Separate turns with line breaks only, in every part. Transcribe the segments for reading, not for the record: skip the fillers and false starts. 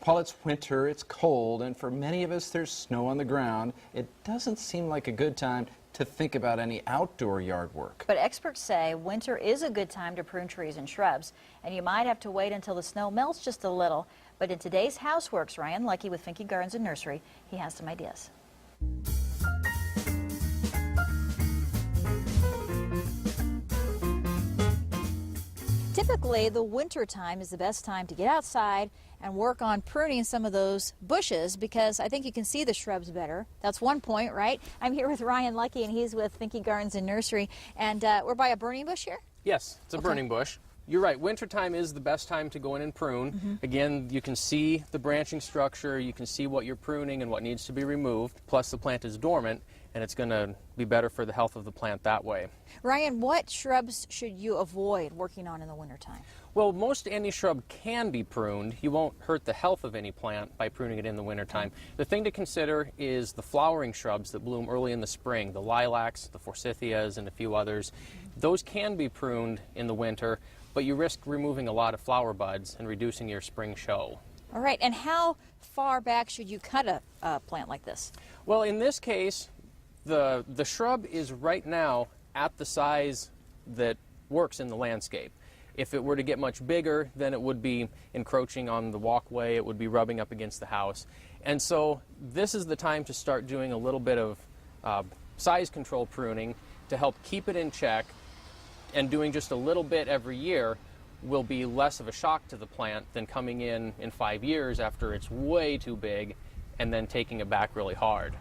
While it's winter, it's cold, and for many of us there's snow on the ground, it doesn't seem like a good time to think about any outdoor yard work.
But experts say winter is a good time to prune trees and shrubs, and you might have to wait until the snow melts just a little. But in today's Houseworks, Ryan Luckey with Finke Gardens and Nursery, he has some ideas. Typically, the winter time is the best time to get outside and work on pruning some of those bushes because I think you can see the shrubs better. That's one point, right? I'm here with Ryan Luckey, and he's with Finke Gardens and Nursery, and we're by a burning bush here?
Yes, it's a burning bush. You're right, wintertime is the best time to go in and prune. Again, you can see the branching structure, you can see what you're pruning and what needs to be removed, plus the plant is dormant, and it's going to be better for the health of the plant that way.
Ryan, what shrubs should you avoid working on in the wintertime?
Well, most any shrub can be pruned. You won't hurt the health of any plant by pruning it in the wintertime. The thing to consider is the flowering shrubs that bloom early in the spring, the lilacs, the forsythias, and a few others. Those can be pruned in the winter, but you risk removing a lot of flower buds and reducing your spring show.
All right, and how far back should you cut a plant like this?
Well, in this case, the shrub is right now at the size that works in the landscape. If it were to get much bigger, then it would be encroaching on the walkway, it would be rubbing up against the house. And so this is the time to start doing a little bit of size control pruning to help keep it in check, and doing just a little bit every year will be less of a shock to the plant than coming in 5 years after it's way too big and then taking it back really hard.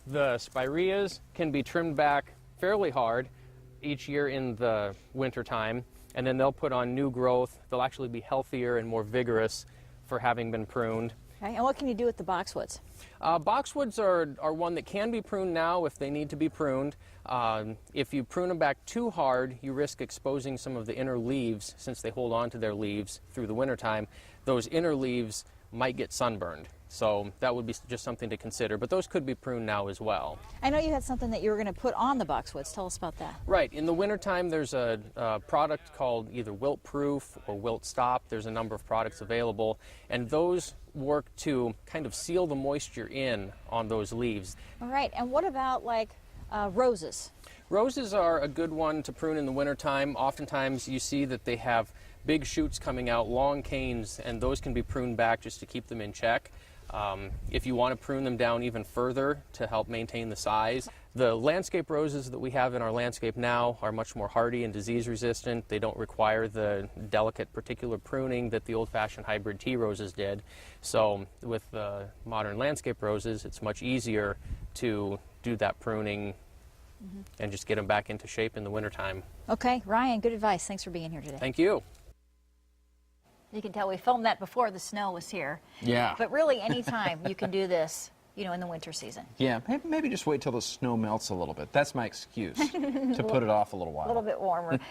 The spireas can be trimmed back fairly hard each year in the winter time, and then they'll put on new growth. They'll actually be healthier and more vigorous for having been pruned.
Okay, and what can you do with the boxwoods?
Boxwoods are one that can be pruned now if they need to be pruned. If you prune them back too hard, you risk exposing some of the inner leaves, since they hold on to their leaves through the wintertime. Those inner leaves might get sunburned, so that would be just something to consider, but those could be pruned now as well.
I know you had something that you were going to put on the boxwoods. Tell us about that.
Right. In the wintertime, there's a product called either wilt proof or wilt stop. There's a number of products available, and those work to kind of seal the moisture in on those leaves.
All right, and what about like roses?
Roses are a good one to prune in the wintertime. Oftentimes you see that they have big shoots coming out, long canes, and those can be pruned back just to keep them in check. If you want to prune them down even further to help maintain the size, the landscape roses that we have in our landscape now are much more hardy and disease resistant. They don't require the delicate particular pruning that the old-fashioned hybrid tea roses did. So with the modern landscape roses, it's much easier to do that pruning and just get them back into shape in the wintertime.
Okay, Ryan, good advice. Thanks for being here today.
Thank you.
You can tell we filmed that before the snow was here.
Yeah.
But really, anytime you can do this, you know, in the winter season.
Yeah, maybe just wait till the snow melts a little bit. That's my excuse, to put it off a little while.
A little bit warmer.